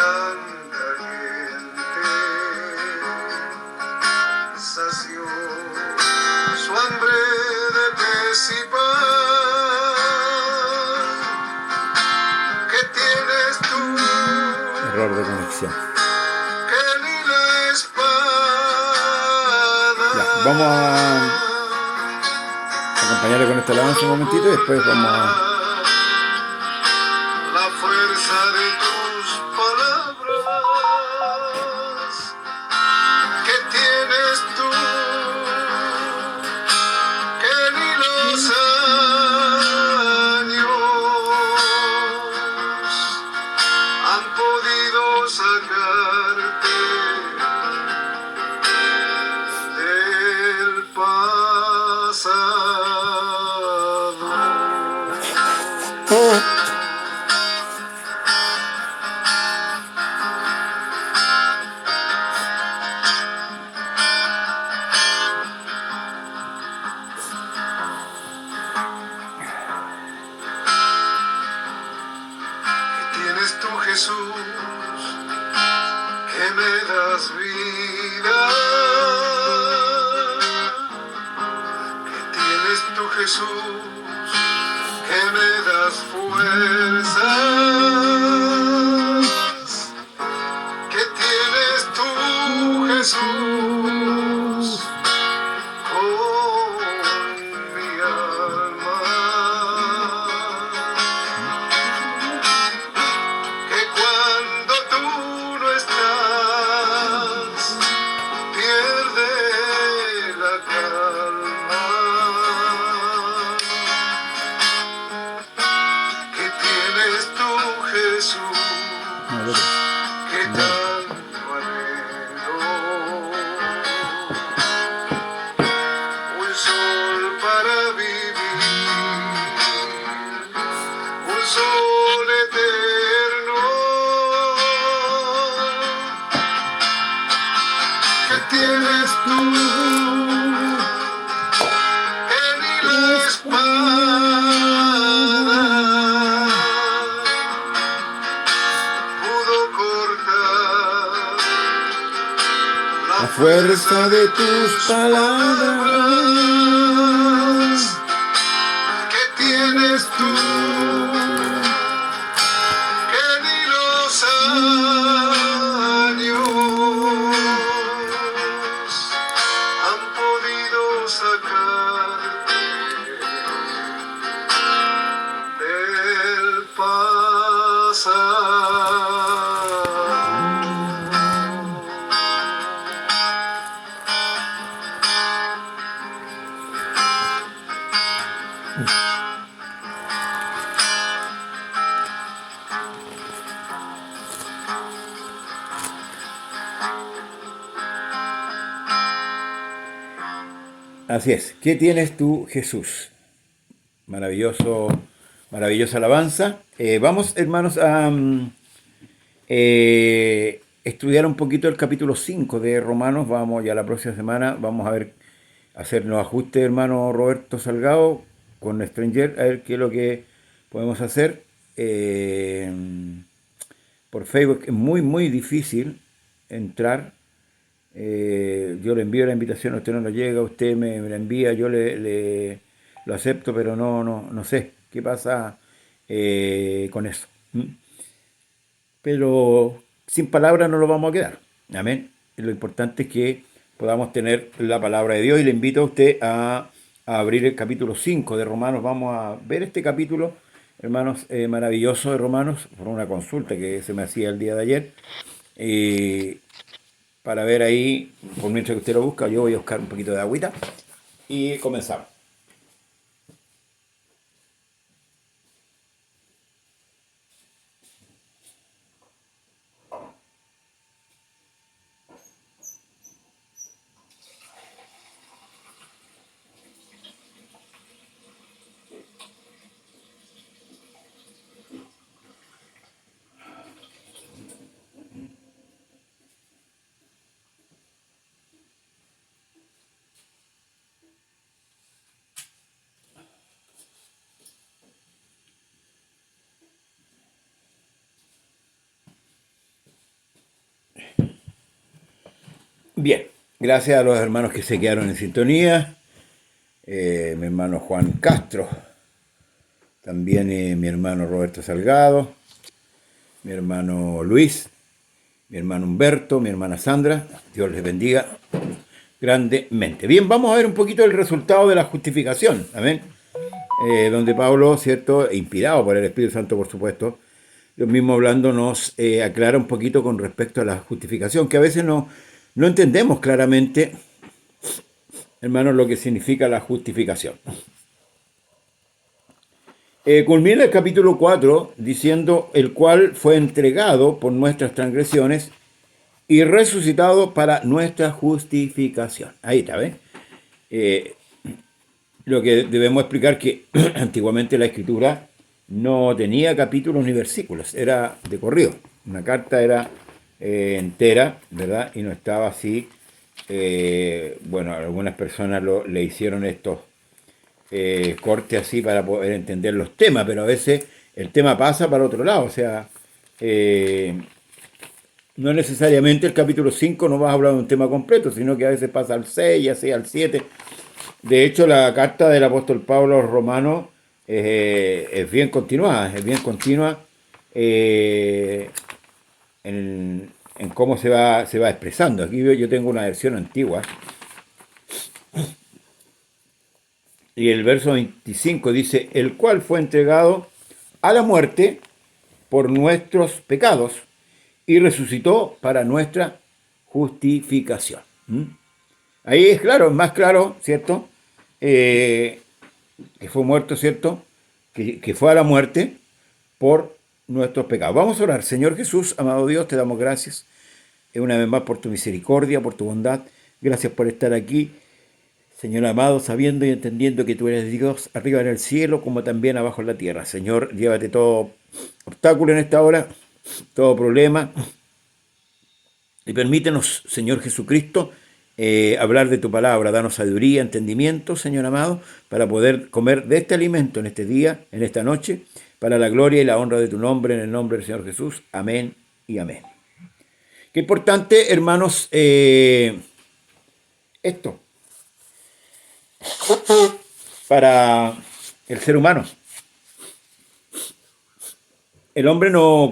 tanta gente sació su hambre de pez y pan. ¿Qué tienes tú? Error de conexión. Que ni la espada. Ya, vamos a acompañarle con esta alabanza un momentito y después vamos a... La fuerza de tus palabras. ¿Qué tienes tú? Que ni los años han podido sacarte del pasado. ¿Qué tienes tú, Jesús, que me das vida? ¿Qué tienes tú, Jesús, que me das fuerzas? ¿Qué tienes tú, Jesús, con mi alma? Que cuando tú no estás, pierde la calma. ¿Qué tienes tú, Jesús, que tanto anhelo? Un sol para vivir, un sol eterno. ¿Qué tienes tú? Que ni la espada pudo cortar La fuerza de tus palabras. ¿Qué tienes tú? Que ni los años han podido sacarte del pasado. Así es. ¿Qué tienes tú, Jesús? Maravilloso, maravillosa alabanza. Vamos, hermanos, a estudiar un poquito el capítulo 5 de Romanos. Vamos ya la próxima semana. Vamos a ver, hacer los ajustes, hermano Roberto Salgado, con Stranger, a ver qué es lo que podemos hacer. Por Facebook es muy, muy difícil entrar. Yo le envío la invitación, a usted no lo llega, usted me la envía, yo lo acepto, pero no sé qué pasa con eso. Pero sin palabras no lo vamos a quedar. Amén. Lo importante es que podamos tener la palabra de Dios y le invito a usted a abrir el capítulo 5 de Romanos. Vamos a ver este capítulo, hermanos, maravilloso de Romanos, por una consulta que se me hacía el día de ayer. Para ver ahí, por mientras que usted lo busca, yo voy a buscar un poquito de agüita y comenzamos. Bien, gracias a los hermanos que se quedaron en sintonía. Mi hermano Juan Castro, también mi hermano Roberto Salgado, mi hermano Luis, mi hermano Humberto, mi hermana Sandra. Dios les bendiga grandemente. Bien, vamos a ver un poquito el resultado de la justificación. Amén. Donde Pablo, ¿cierto?, inspirado por el Espíritu Santo, por supuesto, lo mismo hablando nos aclara un poquito con respecto a la justificación, que a veces no entendemos claramente, hermanos, lo que significa la justificación. Culmina el capítulo 4 diciendo: el cual fue entregado por nuestras transgresiones y resucitado para nuestra justificación. Ahí está, ¿ves? Lo que debemos explicar que antiguamente la escritura no tenía capítulos ni versículos, era de corrido. Una carta era entera, ¿verdad? Y no estaba así. Bueno, algunas personas le hicieron estos cortes así para poder entender los temas, pero a veces el tema pasa para otro lado. O sea, no necesariamente el capítulo 5 no va a hablar de un tema completo, sino que a veces pasa al 6, así al 7. De hecho, la carta del apóstol Pablo a los romanos es bien continuada, en cómo se va expresando. Aquí yo tengo una versión antigua. Y el verso 25 dice: el cual fue entregado a la muerte por nuestros pecados y resucitó para nuestra justificación. Ahí es claro, es más claro, ¿cierto? Que fue muerto, ¿cierto? Que fue a la muerte por nuestros pecados. Vamos a orar. Señor Jesús, amado Dios, te damos gracias una vez más por tu misericordia, por tu bondad. Gracias por estar aquí, Señor amado, sabiendo y entendiendo que tú eres Dios arriba en el cielo como también abajo en la tierra. Señor, llévate todo obstáculo en esta hora, todo problema, y permítenos, Señor Jesucristo, hablar de tu palabra. Danos sabiduría, entendimiento, Señor amado, para poder comer de este alimento en este día, en esta noche, para la gloria y la honra de tu nombre, en el nombre del Señor Jesús. Amén y amén. Qué importante, hermanos, esto para el ser humano. El hombre no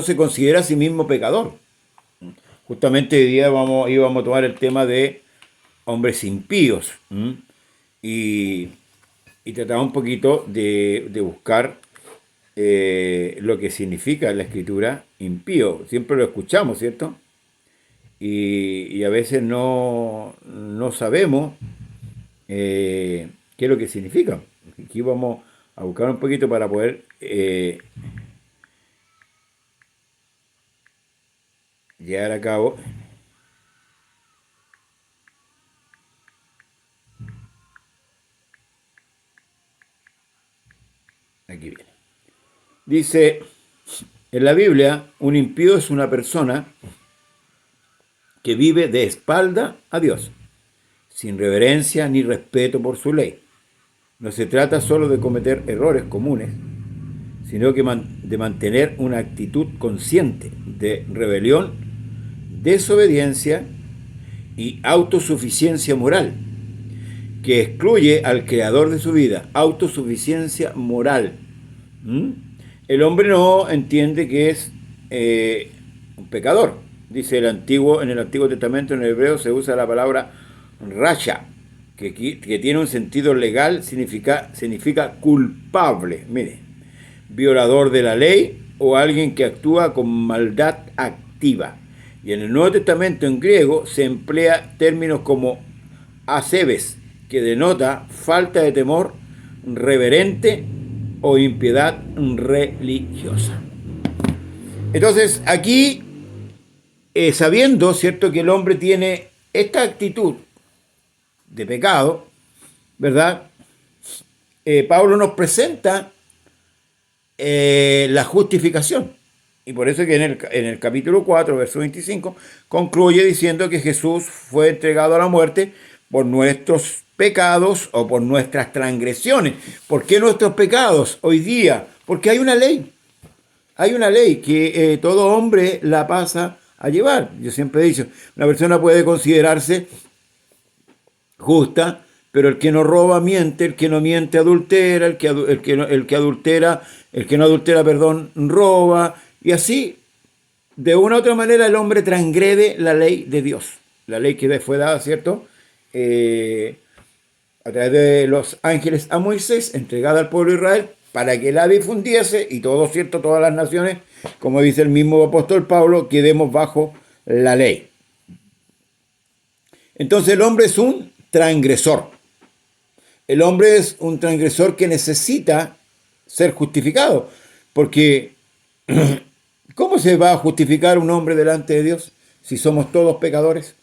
se considera a sí mismo pecador. Justamente hoy día íbamos a tomar el tema de hombres impíos. Y trataba un poquito de buscar lo que significa la escritura impío. Siempre lo escuchamos, ¿cierto? Y a veces no sabemos qué es lo que significa. Aquí vamos a buscar un poquito para poder llevar a cabo aquí viene. Dice en la Biblia: un impío es una persona que vive de espalda a Dios, sin reverencia ni respeto por su ley. No se trata solo de cometer errores comunes, sino que de mantener una actitud consciente de rebelión, desobediencia y autosuficiencia moral, que excluye al creador de su vida. Autosuficiencia moral. El hombre no entiende que es un pecador. Dice en el Antiguo Testamento, en el hebreo, se usa la palabra rasha, que tiene un sentido legal, significa culpable. Mire, violador de la ley o alguien que actúa con maldad activa. Y en el Nuevo Testamento en griego se emplea términos como asebes, que denota falta de temor reverente o impiedad religiosa. Entonces, aquí, sabiendo, ¿cierto?, que el hombre tiene esta actitud de pecado, ¿verdad? Pablo nos presenta la justificación. Y por eso que en el capítulo 4, verso 25, concluye diciendo que Jesús fue entregado a la muerte por nuestros pecados o por nuestras transgresiones. ¿Por qué nuestros pecados hoy día? Porque hay una ley. Hay una ley que todo hombre la pasa a llevar. Yo siempre he dicho, una persona puede considerarse justa, pero el que no roba miente, el que no miente adultera, el que no adultera, perdón, roba, y así, de una u otra manera, el hombre transgrede la ley de Dios, la ley que fue dada, ¿cierto? A través de los ángeles a Moisés, entregada al pueblo de Israel, para que la difundiese, y todo, ¿cierto? Todas las naciones, como dice el mismo apóstol Pablo, quedemos bajo la ley. Entonces el hombre es un transgresor. El hombre es un transgresor que necesita ser justificado, porque ¿cómo se va a justificar un hombre delante de Dios si somos todos pecadores?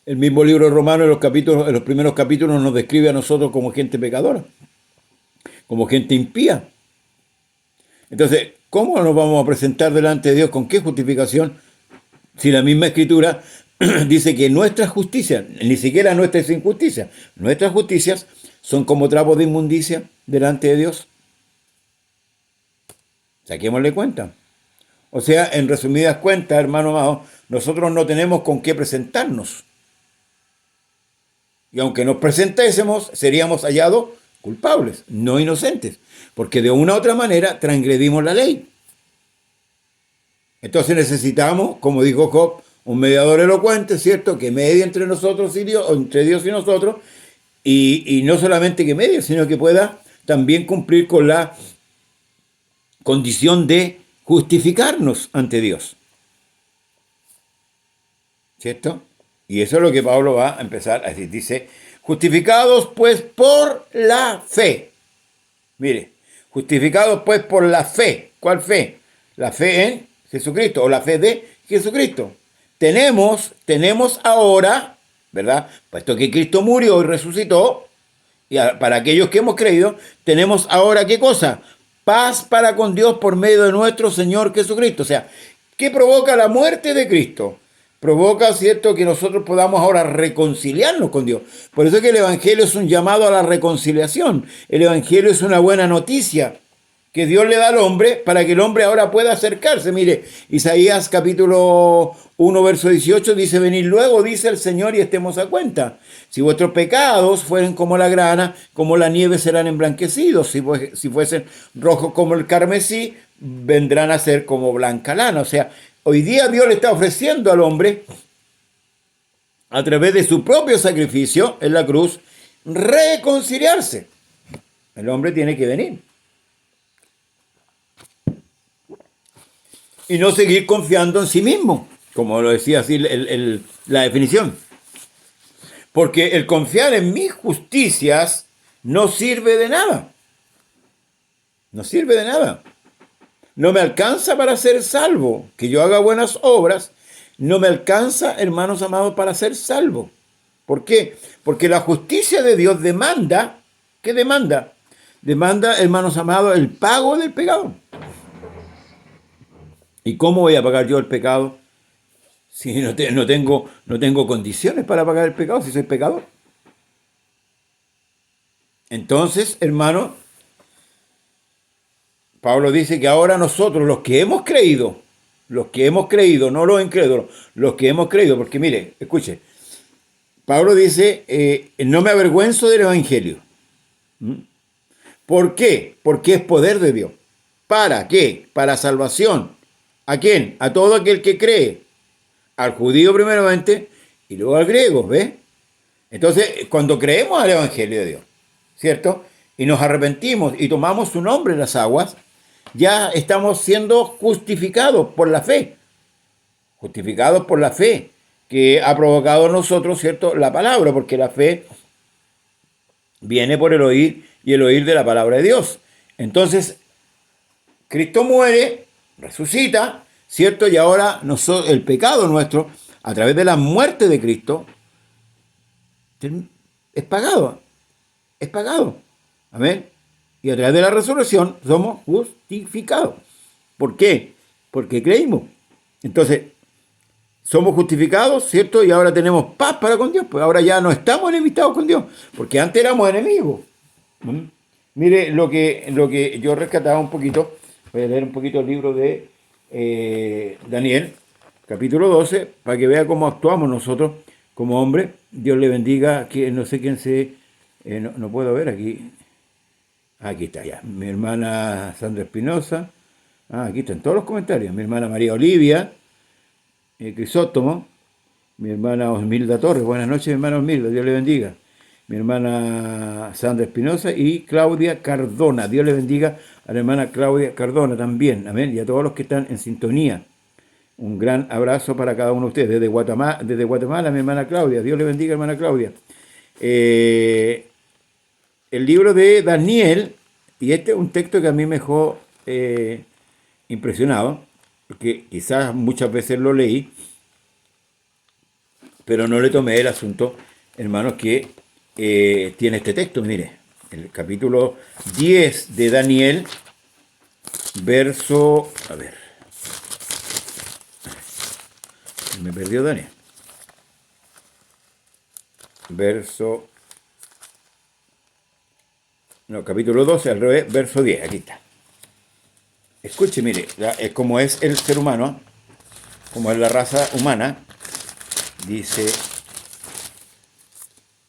El mismo libro de Romanos en los primeros capítulos nos describe a nosotros como gente pecadora, como gente impía. Entonces, ¿cómo nos vamos a presentar delante de Dios? ¿Con qué justificación? Si la misma Escritura dice que nuestras justicias, ni siquiera nuestras injusticias, nuestras justicias son como trapos de inmundicia delante de Dios. Saquémosle cuenta. O sea, en resumidas cuentas, hermano amado, nosotros no tenemos con qué presentarnos. Y aunque nos presentésemos, seríamos hallados culpables, no inocentes, porque de una u otra manera transgredimos la ley. Entonces necesitamos, como dijo Job, un mediador elocuente, ¿cierto? Que medie entre nosotros y Dios, o entre Dios y nosotros, y no solamente que medie, sino que pueda también cumplir con la condición de justificarnos ante Dios. ¿Cierto? Y eso es lo que Pablo va a empezar a decir. Dice, justificados pues por la fe. Mire, justificados pues por la fe. ¿Cuál fe? La fe en Jesucristo, o la fe de Jesucristo. Tenemos ahora, ¿verdad? Puesto que Cristo murió y resucitó, y para aquellos que hemos creído, tenemos ahora, ¿qué cosa? Paz para con Dios por medio de nuestro Señor Jesucristo. O sea, ¿qué provoca la muerte de Cristo? Provoca, ¿cierto?, que nosotros podamos ahora reconciliarnos con Dios. Por eso es que el Evangelio es un llamado a la reconciliación. El Evangelio es una buena noticia que Dios le da al hombre para que el hombre ahora pueda acercarse. Mire, Isaías capítulo 1, verso 18 dice, venid luego, dice el Señor, y estemos a cuenta. Si vuestros pecados fueren como la grana, como la nieve serán emblanquecidos. Si fuesen rojos como el carmesí, vendrán a ser como blanca lana. O sea, hoy día Dios le está ofreciendo al hombre, a través de su propio sacrificio en la cruz, reconciliarse. El hombre tiene que venir. Y no seguir confiando en sí mismo, como lo decía así la definición. Porque el confiar en mis justicias no sirve de nada. No sirve de nada. No me alcanza para ser salvo. Que yo haga buenas obras, no me alcanza, hermanos amados, para ser salvo. ¿Por qué? Porque la justicia de Dios demanda, ¿qué demanda? Demanda, hermanos amados, el pago del pecado. ¿Y cómo voy a pagar yo el pecado si no tengo condiciones para pagar el pecado, si soy pecador? Entonces, hermano, Pablo dice que ahora nosotros, los que hemos creído, no los incrédulos, los que hemos creído, porque mire, escuche, Pablo dice, no me avergüenzo del Evangelio. ¿Por qué? Porque es poder de Dios. ¿Para qué? Para salvación. ¿A quién? A todo aquel que cree. Al judío primeramente y luego al griego, ¿ves? Entonces, cuando creemos al Evangelio de Dios, ¿cierto? Y nos arrepentimos y tomamos su nombre en las aguas, ya estamos siendo justificados por la fe. Justificados por la fe que ha provocado en nosotros, ¿cierto?, la palabra, porque la fe viene por el oír y el oír de la palabra de Dios. Entonces, Cristo muere, resucita, ¿cierto? Y ahora el pecado nuestro, a través de la muerte de Cristo, es pagado. Es pagado. Amén. Y a través de la resurrección somos justificados. ¿Por qué? Porque creímos. Entonces, somos justificados, ¿cierto? Y ahora tenemos paz para con Dios. Pues ahora ya no estamos enemistados con Dios. Porque antes éramos enemigos. Mire, lo que yo rescataba un poquito, voy a leer un poquito el libro de Daniel, capítulo 12, para que vea cómo actuamos nosotros como hombres. Dios le bendiga, que no sé quién se... no puedo ver aquí. Aquí está ya. Mi hermana Sandra Espinosa. Aquí están todos los comentarios. Mi hermana María Olivia, Crisóstomo, mi hermana Osmilda Torres. Buenas noches, mi hermana Osmilda. Dios le bendiga. Mi hermana Sandra Espinosa y Claudia Cardona. Dios le bendiga a la hermana Claudia Cardona también. Amén. Y a todos los que están en sintonía. Un gran abrazo para cada uno de ustedes. Desde Guatemala, mi hermana Claudia. Dios le bendiga, hermana Claudia. El libro de Daniel, y este es un texto que a mí me dejó impresionado, porque quizás muchas veces lo leí, pero no le tomé el asunto, hermanos, que tiene este texto. Mire, el capítulo 10 de Daniel, verso... A ver, me perdió Daniel. Verso... No, capítulo 12, al revés, verso 10, aquí está. Escuche, mire, como es el ser humano, como es la raza humana, dice,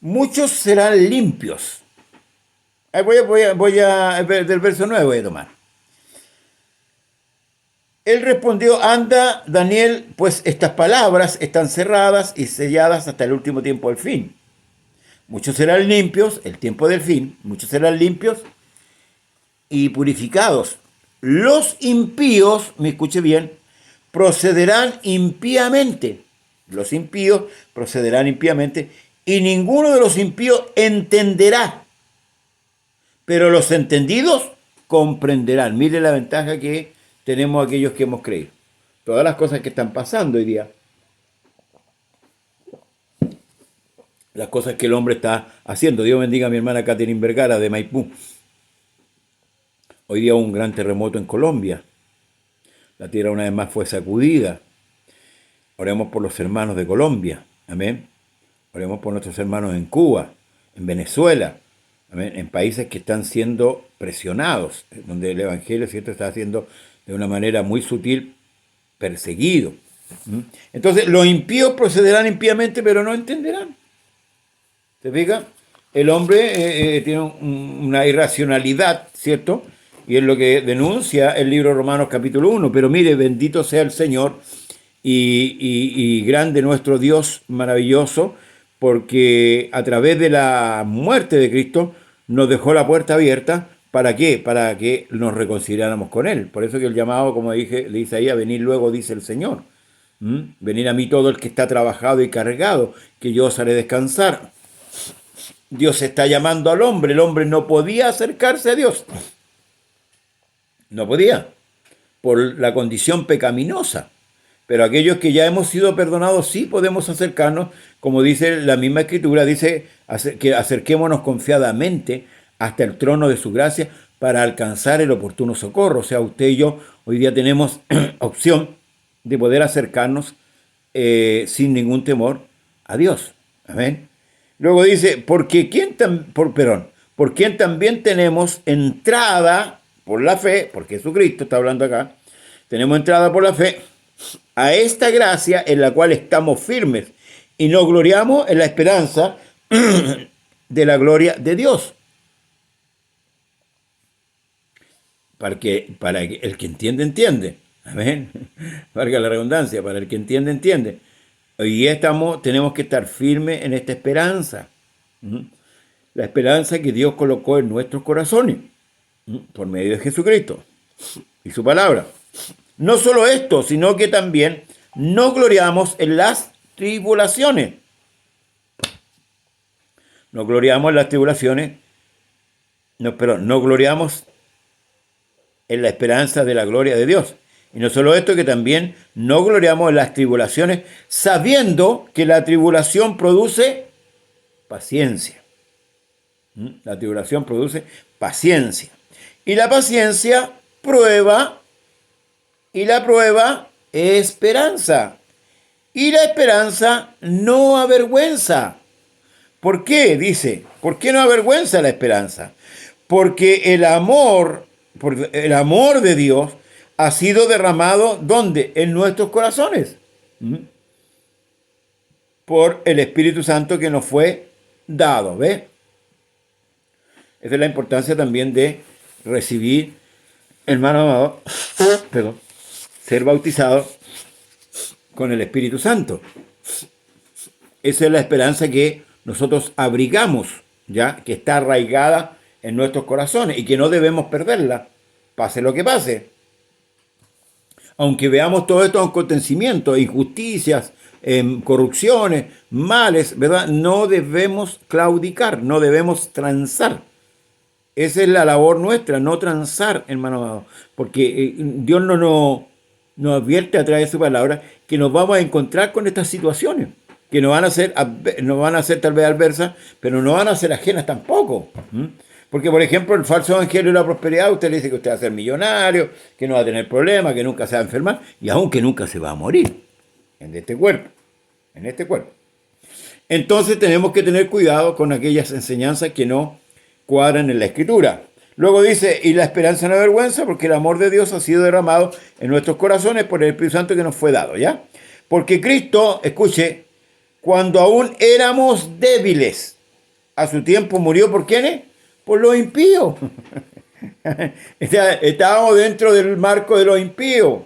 muchos serán limpios. Del verso 9 voy a tomar. Él respondió, anda, Daniel, pues estas palabras están cerradas y selladas hasta el último tiempo del fin. Muchos serán limpios, el tiempo del fin, muchos serán limpios y purificados. Los impíos, me escuche bien, procederán impíamente. Los impíos procederán impíamente y ninguno de los impíos entenderá. Pero los entendidos comprenderán. Mire la ventaja que tenemos aquellos que hemos creído. Todas las cosas que están pasando hoy día. Las cosas que el hombre está haciendo. Dios bendiga a mi hermana Catherine Vergara de Maipú. Hoy día hubo un gran terremoto en Colombia. La tierra una vez más fue sacudida. Oremos por los hermanos de Colombia. Amén. Oremos por nuestros hermanos en Cuba, en Venezuela. Amén. En países que están siendo presionados, donde el evangelio, ¿cierto?, está siendo de una manera muy sutil perseguido. Entonces, los impíos procederán impíamente, pero no entenderán. ¿Se fija? El hombre tiene una irracionalidad, ¿cierto? Y es lo que denuncia el libro de Romanos capítulo 1. Pero mire, bendito sea el Señor y grande nuestro Dios maravilloso, porque a través de la muerte de Cristo nos dejó la puerta abierta. ¿Para qué? Para que nos reconciliáramos con Él. Por eso que el llamado, como dije, le dice ahí, a venir luego, dice el Señor. Venir a mí todo el que está trabajado y cargado, que yo os haré descansar. Dios está llamando al hombre. El hombre no podía acercarse a Dios. No podía, por la condición pecaminosa. Pero aquellos que ya hemos sido perdonados, sí podemos acercarnos, como dice la misma Escritura, dice que acerquémonos confiadamente hasta el trono de su gracia para alcanzar el oportuno socorro. O sea, usted y yo hoy día tenemos opción de poder acercarnos sin ningún temor a Dios. Amén. Luego dice, por quien también tenemos entrada por la fe, por Jesucristo está hablando acá, tenemos entrada por la fe a esta gracia en la cual estamos firmes y nos gloriamos en la esperanza de la gloria de Dios. Para que el que entiende, entiende. Amén. Valga la redundancia, para el que entiende, entiende. Hoy día tenemos que estar firmes en esta esperanza. La esperanza que Dios colocó en nuestros corazones por medio de Jesucristo y su palabra. No solo esto, sino que también nos gloriamos en las tribulaciones. Nos gloriamos en las tribulaciones. No gloriamos en la esperanza de la gloria de Dios. Y no solo esto, que también nos gloriamos en las tribulaciones, sabiendo que la tribulación produce paciencia. La tribulación produce paciencia. Y la paciencia prueba, y la prueba esperanza. Y la esperanza no avergüenza. ¿Por qué? Dice, ¿por qué no avergüenza la esperanza? Porque el amor de Dios ha sido derramado, ¿dónde? En nuestros corazones. ¿Mm? Por el Espíritu Santo que nos fue dado, ¿ves? Esa es la importancia también de recibir, hermano amado, perdón, ser bautizado con el Espíritu Santo. Esa es la esperanza que nosotros abrigamos, ya, que está arraigada en nuestros corazones y que no debemos perderla, pase lo que pase. Aunque veamos todos estos acontecimientos, injusticias, corrupciones, males, ¿verdad? No debemos claudicar, no debemos transar. Esa es la labor nuestra, no transar, hermano amado, porque Dios nos advierte a través de su palabra que nos vamos a encontrar con estas situaciones, que nos van a ser tal vez adversas, pero no van a ser ajenas tampoco. Porque, por ejemplo, el falso evangelio de la prosperidad, usted le dice que usted va a ser millonario, que no va a tener problemas, que nunca se va a enfermar, y aunque nunca se va a morir en este cuerpo. Entonces tenemos que tener cuidado con aquellas enseñanzas que no cuadran en la Escritura. Luego dice, y la esperanza no avergüenza, porque el amor de Dios ha sido derramado en nuestros corazones por el Espíritu Santo que nos fue dado, ¿ya? Porque Cristo, escuche, cuando aún éramos débiles, a su tiempo murió ¿por quiénes? Por los impíos. Estábamos dentro del marco de los impíos.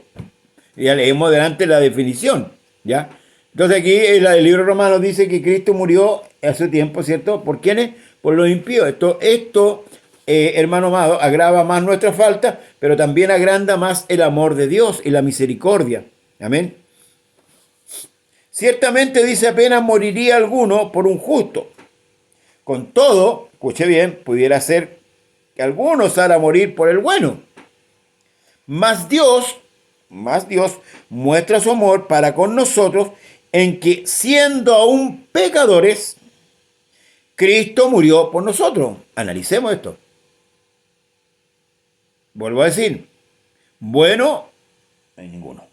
Ya leímos delante la definición, ¿ya? Entonces aquí el libro romano dice que Cristo murió a su tiempo, ¿cierto? ¿Por quiénes? Por los impíos. Esto hermano amado, agrava más nuestra falta, pero también agranda más el amor de Dios y la misericordia. Amén. Ciertamente dice apenas moriría alguno por un justo. Con todo, escuche bien, pudiera ser que alguno osara morir por el bueno. Mas Dios muestra su amor para con nosotros en que siendo aún pecadores, Cristo murió por nosotros. Analicemos esto. Vuelvo a decir, bueno, no hay ninguno.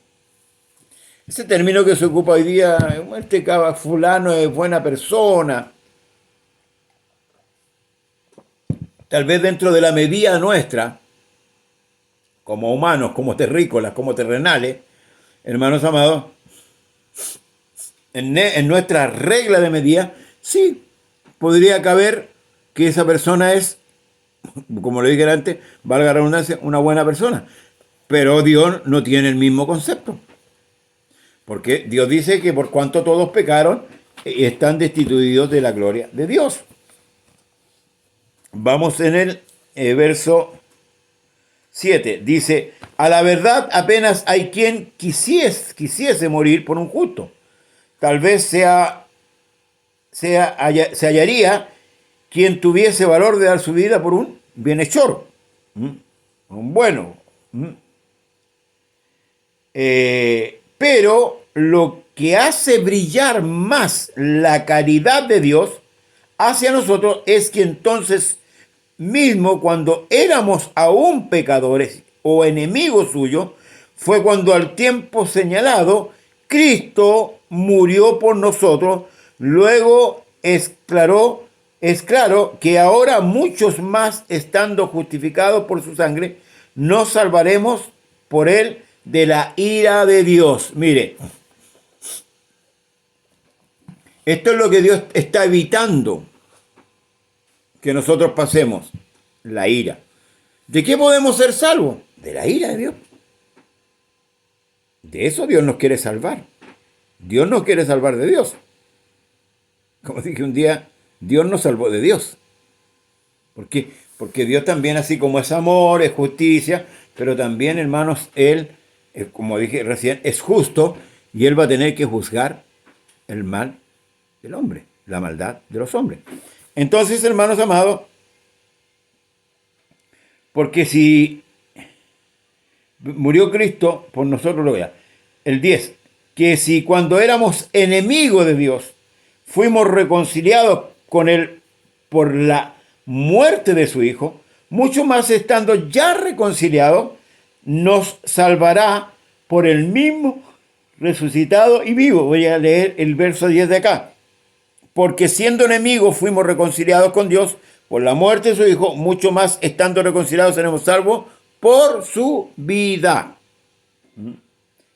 Ese término que se ocupa hoy día, este fulano es buena persona. Tal vez dentro de la medida nuestra, como humanos, como terrícolas, como terrenales, hermanos amados, en nuestra regla de medida, sí, podría caber que esa persona es, como le dije antes, valga la redundancia, una buena persona. Pero Dios no tiene el mismo concepto. Porque Dios dice que por cuanto todos pecaron, están destituidos de la gloria de Dios. Vamos en el verso 7. Dice, a la verdad apenas hay quien quisiese morir por un justo. Tal vez se hallaría quien tuviese valor de dar su vida por un bienhechor, un bueno. Pero lo que hace brillar más la caridad de Dios hacia nosotros es que entonces mismo cuando éramos aún pecadores o enemigos suyos, fue cuando al tiempo señalado Cristo murió por nosotros. Luego es claro que ahora muchos más, estando justificados por su sangre, nos salvaremos por él de la ira de Dios. Mire, esto es lo que Dios está evitando que nosotros pasemos, la ira. ¿De qué podemos ser salvos? De la ira de Dios. De eso Dios nos quiere salvar. Dios nos quiere salvar de Dios. Como dije un día, Dios nos salvó de Dios. ¿Por qué? Porque Dios también, así como es amor, es justicia, pero también, hermanos, Él, como dije recién, es justo y Él va a tener que juzgar el mal del hombre, la maldad de los hombres. Entonces, hermanos amados, porque si murió Cristo por nosotros, lo vea. El 10, que si cuando éramos enemigos de Dios, fuimos reconciliados con Él por la muerte de su Hijo, mucho más estando ya reconciliados, nos salvará por el mismo resucitado y vivo. Voy a leer el verso 10 de acá. Porque siendo enemigos fuimos reconciliados con Dios por la muerte de su Hijo, mucho más estando reconciliados seremos salvos por su vida.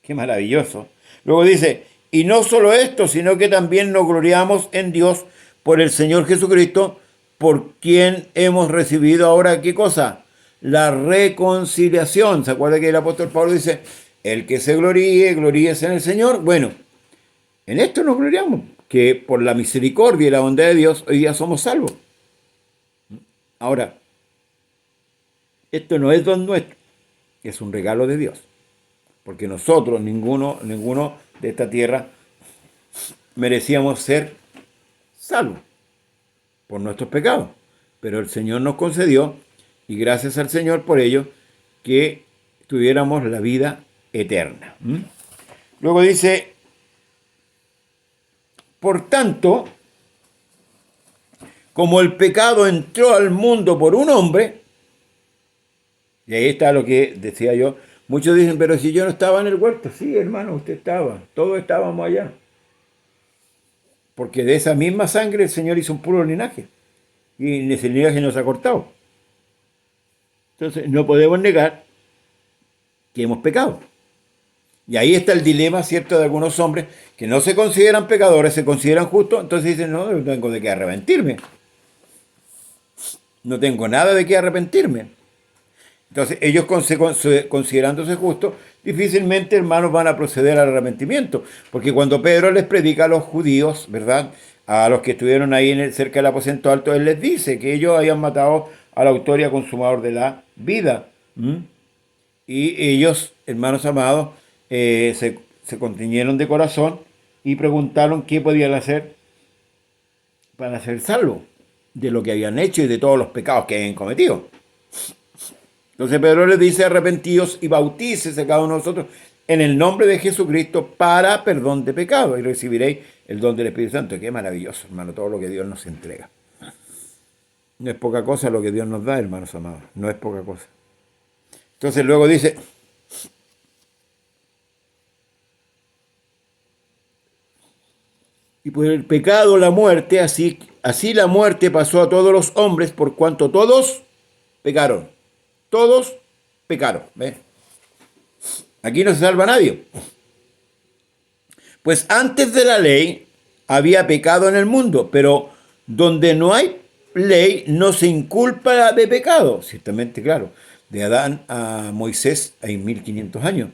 Qué maravilloso. Luego dice, y no solo esto, sino que también nos gloriamos en Dios por el Señor Jesucristo, por quien hemos recibido ahora, ¿qué cosa? La reconciliación. ¿Se acuerda que el apóstol Pablo dice, el que se gloríe, gloríese en el Señor? Bueno, en esto nos gloriamos, que por la misericordia y la bondad de Dios hoy día somos salvos. Ahora, esto no es don nuestro, es un regalo de Dios. Porque nosotros, ninguno de esta tierra, merecíamos ser salvos por nuestros pecados. Pero el Señor nos concedió, y gracias al Señor por ello, que tuviéramos la vida eterna. Luego dice, por tanto, como el pecado entró al mundo por un hombre, y ahí está lo que decía yo, muchos dicen, pero si yo no estaba en el huerto. Sí, hermano, usted estaba, todos estábamos allá. Porque de esa misma sangre el Señor hizo un puro linaje, y ese linaje nos ha cortado. Entonces, no podemos negar que hemos pecado. Y ahí está el dilema, ¿cierto?, de algunos hombres que no se consideran pecadores, se consideran justos, entonces dicen, no, no tengo de qué arrepentirme. No tengo nada de qué arrepentirme. Entonces, ellos considerándose justos, difícilmente, hermanos, van a proceder al arrepentimiento. Porque cuando Pedro les predica a los judíos, ¿verdad?, a los que estuvieron ahí cerca del aposento alto, él les dice que ellos habían matado al autor y al consumador de la vida. Y ellos, hermanos amados, se contiñeron de corazón y preguntaron qué podían hacer para ser salvos de lo que habían hecho y de todos los pecados que habían cometido. Entonces Pedro les dice, arrepentíos y bautícese cada uno de nosotros en el nombre de Jesucristo para perdón de pecados y recibiréis el don del Espíritu Santo. Qué maravilloso, hermano, todo lo que Dios nos entrega. No es poca cosa lo que Dios nos da, hermanos amados, no es poca cosa. Entonces luego dice, y por el pecado la muerte, así la muerte pasó a todos los hombres por cuanto todos pecaron. Todos pecaron. ¿Ves? Aquí no se salva nadie. Pues antes de la ley había pecado en el mundo, pero donde no hay ley no se inculpa de pecado. Ciertamente, claro, de Adán a Moisés hay 1500 años.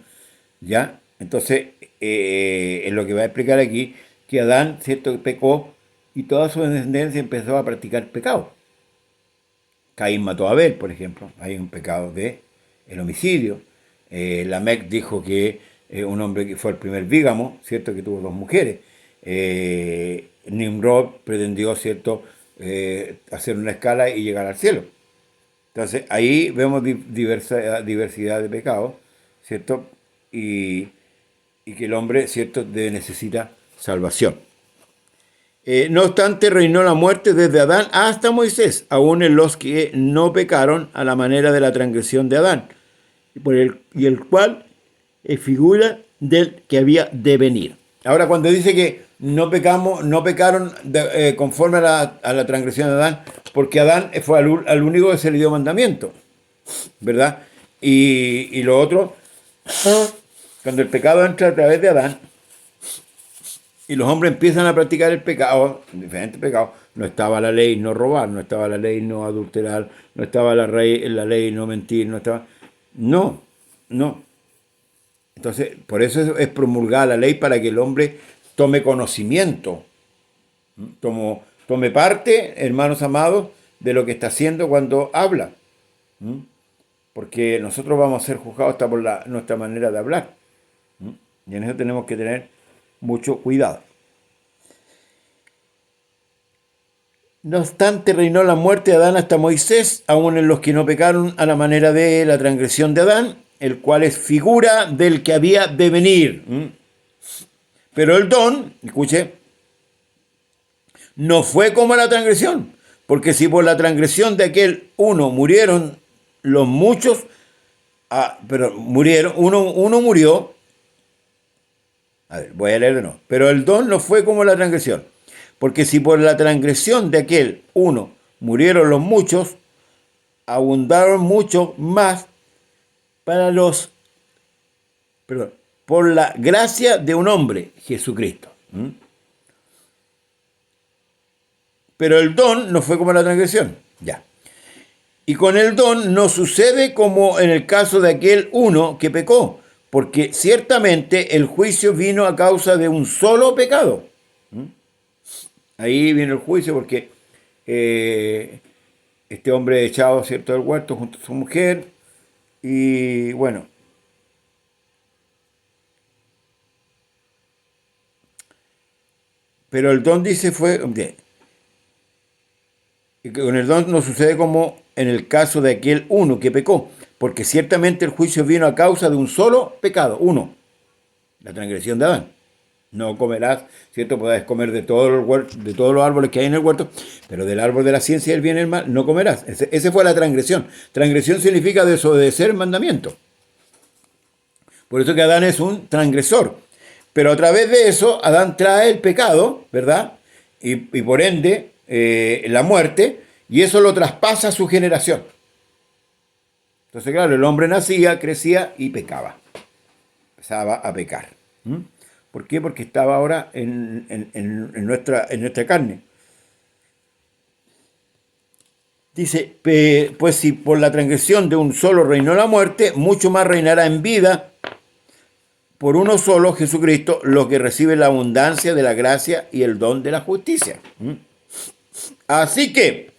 ¿Ya? Entonces, es lo que va a explicar aquí, que Adán, ¿cierto?, pecó y toda su descendencia empezó a practicar pecado. Caín mató a Abel, por ejemplo. Hay un pecado de el homicidio. Lamec dijo que un hombre que fue el primer bígamo, ¿cierto?, que tuvo 2 mujeres. Nimrod pretendió, ¿cierto?, hacer una escala y llegar al cielo. Entonces, ahí vemos diversidad de pecados, ¿cierto? Y que el hombre, ¿cierto?, necesita salvación. No obstante, reinó la muerte desde Adán hasta Moisés, aún en los que no pecaron a la manera de la transgresión de Adán, y el cual es figura del que había de venir. Ahora, cuando dice que no pecaron conforme a la transgresión de Adán, porque Adán fue al único que se le dio mandamiento, ¿verdad? Y lo otro, cuando el pecado entra a través de Adán, y los hombres empiezan a practicar el pecado, diferentes pecados, no estaba la ley no robar, no estaba la ley no adulterar, no estaba la ley no mentir, no estaba... No. Entonces, por eso es promulgada la ley, para que el hombre tome conocimiento, tome parte, hermanos amados, de lo que está haciendo cuando habla. Porque nosotros vamos a ser juzgados hasta por nuestra manera de hablar. Y en eso tenemos que tener mucho cuidado. No obstante, reinó la muerte de Adán hasta Moisés, aun en los que no pecaron a la manera de la transgresión de Adán, el cual es figura del que había de venir. Pero el don, escuche, no fue como la transgresión, porque si por la transgresión de aquel uno murieron los muchos, uno murió. A ver, voy a leer de nuevo. Pero el don no fue como la transgresión, porque si por la transgresión de aquel uno murieron los muchos, abundaron mucho más para los, perdón, por la gracia de un hombre, Jesucristo. Pero el don no fue como la transgresión. Ya. Y con el don no sucede como en el caso de aquel uno que pecó, porque ciertamente el juicio vino a causa de un solo pecado. Ahí viene el juicio porque este hombre echado, ¿cierto?, del huerto junto a su mujer. Y bueno, pero el don dice fue, y que con el don no sucede como en el caso de aquel uno que pecó, porque ciertamente el juicio vino a causa de un solo pecado, uno, la transgresión de Adán. No comerás, ¿cierto? Podrás comer de todos los de todos los árboles que hay en el huerto, pero del árbol de la ciencia del bien y el mal no comerás. Ese fue la transgresión. Transgresión significa desobedecer el mandamiento. Por eso que Adán es un transgresor. Pero a través de eso, Adán trae el pecado, ¿verdad? Y por ende, la muerte, y eso lo traspasa a su generación. Entonces, claro, el hombre nacía, crecía y pecaba. Empezaba a pecar. ¿Por qué? Porque estaba ahora en nuestra carne. Dice, pues si por la transgresión de un solo reinó la muerte, mucho más reinará en vida por uno solo, Jesucristo, lo que recibe la abundancia de la gracia y el don de la justicia. Así que,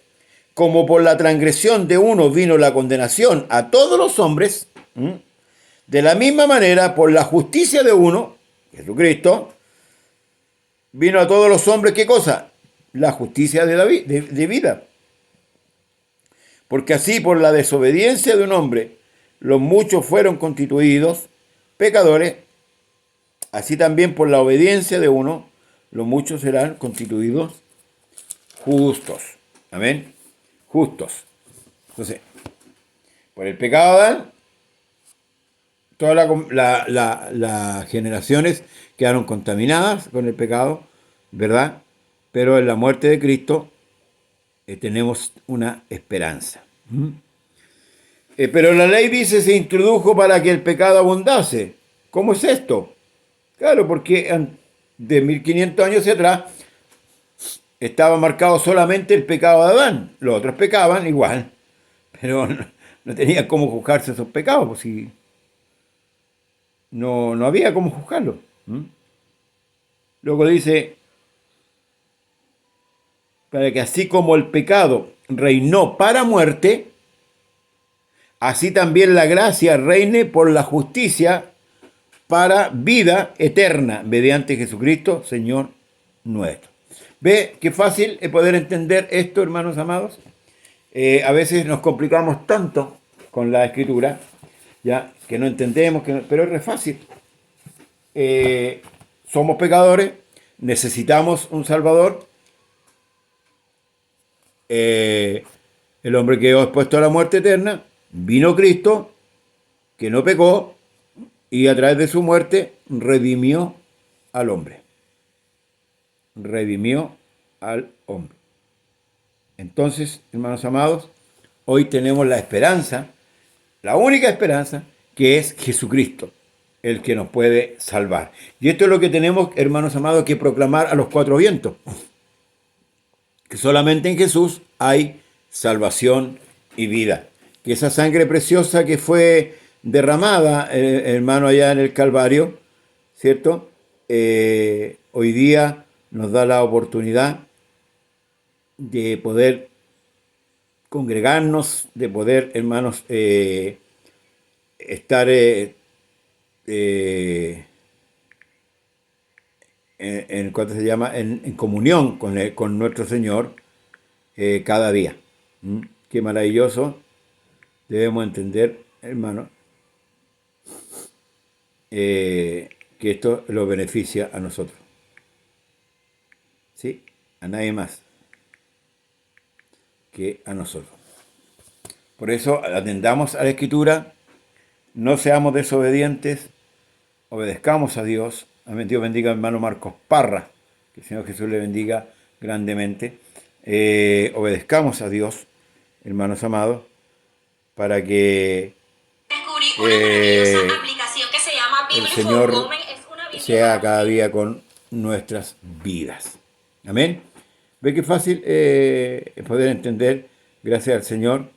como por la transgresión de uno vino la condenación a todos los hombres, de la misma manera, por la justicia de uno, Jesucristo, vino a todos los hombres, ¿qué cosa? La justicia de vida. Porque así, por la desobediencia de un hombre, los muchos fueron constituidos pecadores, así también por la obediencia de uno, los muchos serán constituidos justos. Amén. Justos. Entonces, por el pecado de Adán, todas las generaciones quedaron contaminadas con el pecado, ¿verdad? Pero en la muerte de Cristo tenemos una esperanza. Pero la ley, dice, se introdujo para que el pecado abundase. ¿Cómo es esto? Claro, porque de 1500 años hacia atrás estaba marcado solamente el pecado de Adán. Los otros pecaban igual, pero no tenían cómo juzgarse esos pecados, pues si no había cómo juzgarlos. Luego dice, para que así como el pecado reinó para muerte, así también la gracia reine por la justicia para vida eterna, mediante Jesucristo, Señor nuestro. ¿Ve qué fácil es poder entender esto, hermanos amados? A veces nos complicamos tanto con la Escritura, ya que no entendemos, pero es re fácil. Somos pecadores, necesitamos un Salvador. El hombre quedó expuesto a la muerte eterna, vino Cristo, que no pecó, y a través de su muerte redimió al hombre. Redimió al hombre. Entonces, hermanos amados, hoy tenemos la esperanza, la única esperanza, que es Jesucristo, el que nos puede salvar. Y esto es lo que tenemos, hermanos amados, que proclamar a los cuatro vientos. Que solamente en Jesús hay salvación y vida. Que esa sangre preciosa que fue derramada, hermano, allá en el Calvario, ¿cierto? Hoy día nos da la oportunidad de poder congregarnos, de poder, hermanos, estar ¿cuánto se llama? En comunión con nuestro Señor cada día. Qué maravilloso debemos entender, hermano, que esto lo beneficia a nosotros. ¿Sí? A nadie más que a nosotros. Por eso atendamos a la Escritura, no seamos desobedientes, obedezcamos a Dios. Amén. Dios bendiga al hermano Marcos Parra, que el Señor Jesús le bendiga grandemente. obedezcamos a Dios, hermanos amados, para que Descubrí una maravillosa eh, aplicación que se llama el Bible for Señor Women. Es una Biblia sea para cada mujeres. día con nuestras vidas. Amén. Ve que fácil poder entender, gracias al Señor,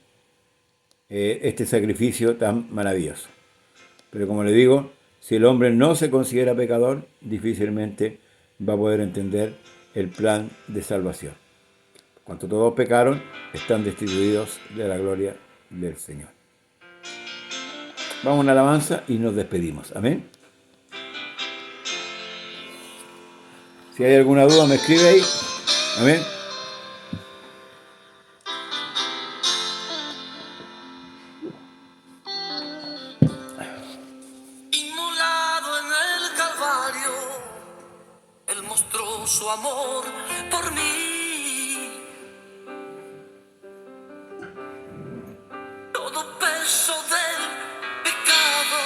este sacrificio tan maravilloso. Pero como le digo, si el hombre no se considera pecador, difícilmente va a poder entender el plan de salvación. Cuanto todos pecaron, están destituidos de la gloria del Señor. Vamos a una alabanza y nos despedimos. Amén. Si hay alguna duda, me escribe ahí. Amén. Inmolado en el Calvario, Él mostró su amor por mí. Todo peso del pecado,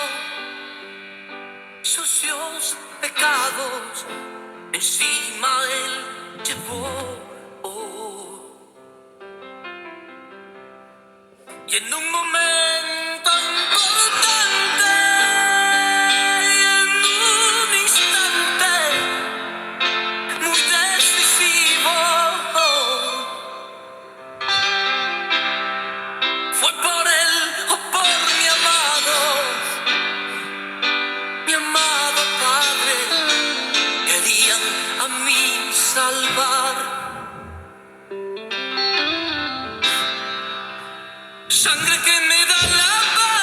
sucios pecados, encima Él llevó. Y en un momento importante, y en un instante muy decisivo, fue por él o por mi amado Padre, querían a mí salvar. Sangre que me da la paz,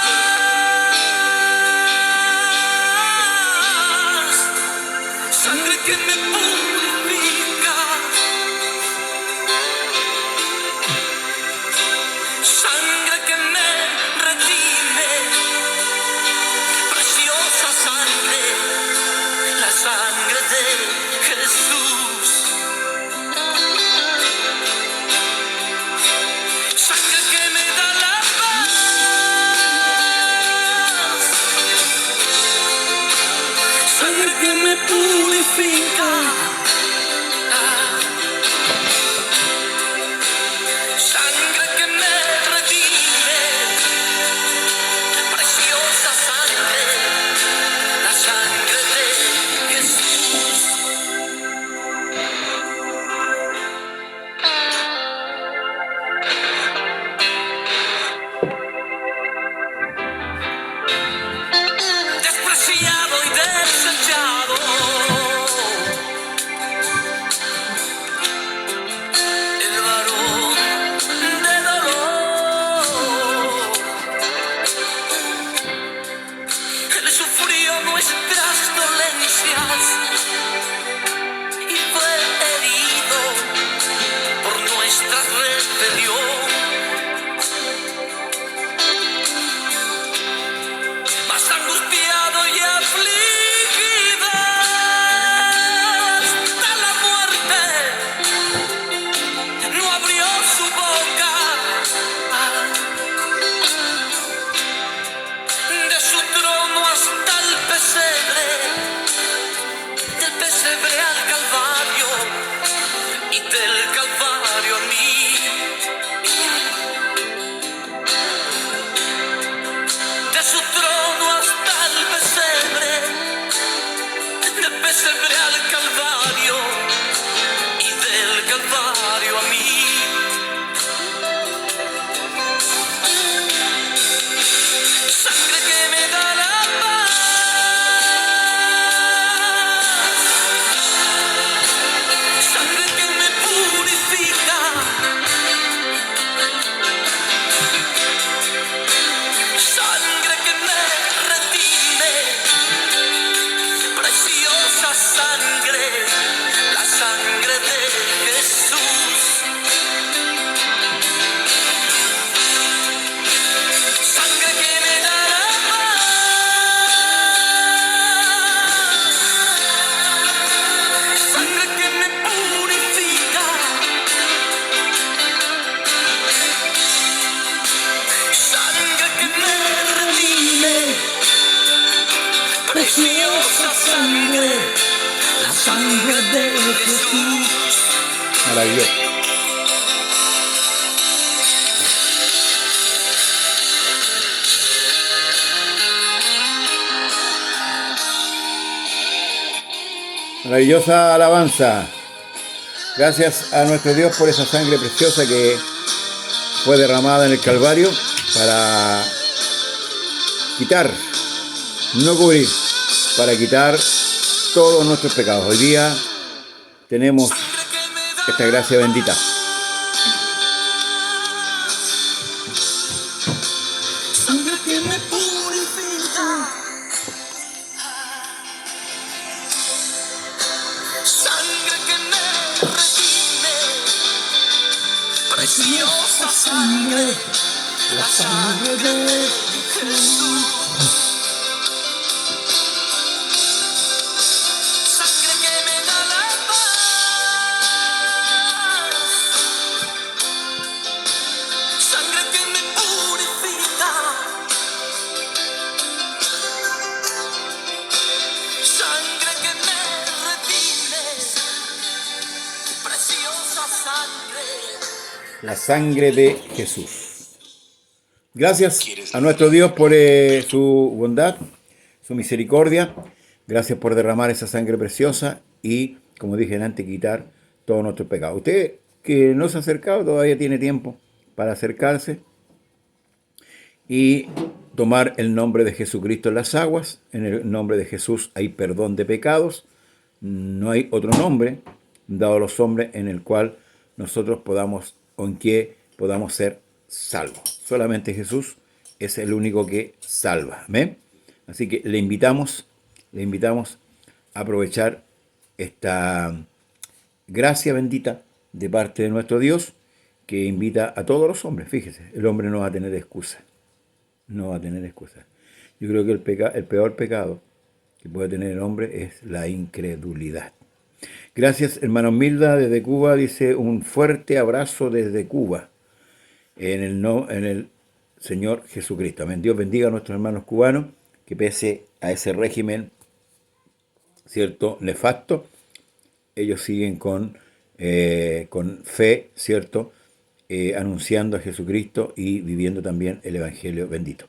sangre que me purifica, sangre que me redime, preciosa sangre, la sangre de Jesús. Sangre que me da la paz, sangre que me purifica, sangre que me redime, preciosa sangre, la sangre de Jesús. Despreciado y desechado, el varón de dolor, él sufrió nuestras dolencias y fue herido por nuestra rebelión. Más angustiado y afligido hasta la muerte, no abrió su boca. De su trono hasta el pesebre, del pesebre al Calvario y del Calvario a mí. De su trono hasta el pesebre, del pesebre al Calvario y del Calvario a mí. Sangre que me da la paz, sangre que me purifica, sangre que me redime, preciosa sangre, la sangre de Jesús. Sangre que me da la paz, sangre que me purifica, sangre que me redime, preciosa sangre, la sangre de Jesús. Maravilloso. Maravillosa alabanza. Gracias a nuestro Dios por esa sangre preciosa que fue derramada en el Calvario para quitar, no cubrir, para quitar todos nuestros pecados. Hoy día tenemos esta gracia bendita. Sangre que me purifica, sangre que me redime, preciosa sangre, la sangre de Jesús. Sangre que me da la paz, sangre que me purifica, sangre que me redime, preciosa sangre. La sangre de Jesús. Gracias a nuestro Dios por su bondad, su misericordia. Gracias por derramar esa sangre preciosa y, como dije antes, quitar todos nuestros pecados. Usted que no se ha acercado todavía tiene tiempo para acercarse y tomar el nombre de Jesucristo en las aguas. En el nombre de Jesús hay perdón de pecados. No hay otro nombre dado a los hombres en el cual nosotros podamos o en que podamos ser salvos. Solamente Jesús es el único que salva. ¿Amén? Así que le invitamos a aprovechar esta gracia bendita de parte de nuestro Dios que invita a todos los hombres. Fíjese, el hombre no va a tener excusa. No va a tener excusa. Yo creo que el peor pecado que puede tener el hombre es la incredulidad. Gracias, hermano Milda, desde Cuba, dice un fuerte abrazo desde Cuba, en el Señor Jesucristo. Amén. Dios bendiga a nuestros hermanos cubanos, que pese a ese régimen, ¿cierto?, nefasto, ellos siguen con fe, ¿cierto?, anunciando a Jesucristo y viviendo también el Evangelio bendito.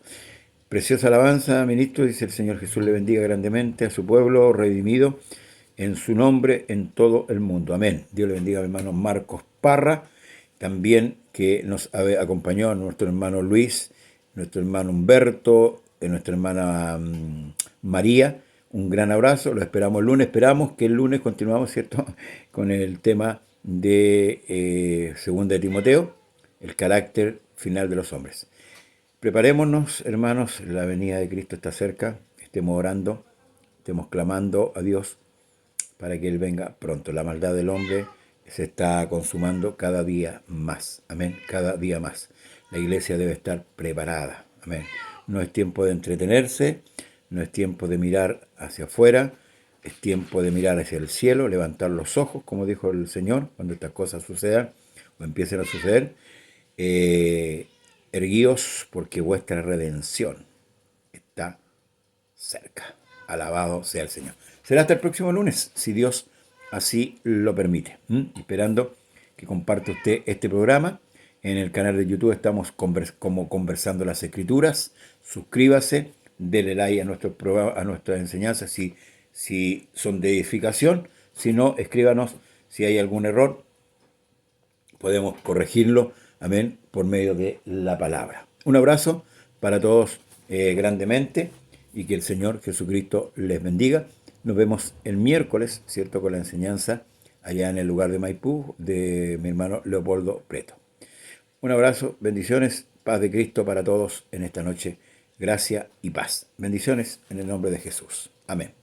Preciosa alabanza, ministro, dice el Señor Jesús le bendiga grandemente a su pueblo redimido en su nombre en todo el mundo. Amén. Dios le bendiga a mi hermano Marcos Parra, también que nos acompañó a nuestro hermano Luis, nuestro hermano Humberto, nuestra hermana María. Un gran abrazo, lo esperamos el lunes. Esperamos que el lunes continuamos, ¿cierto?, con el tema de Segunda de Timoteo, el carácter final de los hombres. Preparémonos, hermanos, la venida de Cristo está cerca, estemos orando, estemos clamando a Dios para que Él venga pronto. La maldad del hombre se está consumando cada día más. Amén. Cada día más. La iglesia debe estar preparada. Amén. No es tiempo de entretenerse, no es tiempo de mirar hacia afuera, es tiempo de mirar hacia el cielo, levantar los ojos, como dijo el Señor, cuando estas cosas sucedan o empiecen a suceder. Erguíos porque vuestra redención está cerca. Alabado sea el Señor. Será hasta el próximo lunes, si Dios así lo permite. Esperando que comparte usted este programa. En el canal de YouTube estamos como Conversando las Escrituras. Suscríbase, dele like a nuestras enseñanzas si son de edificación. Si no, escríbanos si hay algún error. Podemos corregirlo, amén, por medio de la palabra. Un abrazo para todos grandemente y que el Señor Jesucristo les bendiga. Nos vemos el miércoles, ¿cierto?, con la enseñanza allá en el lugar de Maipú de mi hermano Leopoldo Preto. Un abrazo, bendiciones, paz de Cristo para todos en esta noche. Gracia y paz. Bendiciones en el nombre de Jesús. Amén.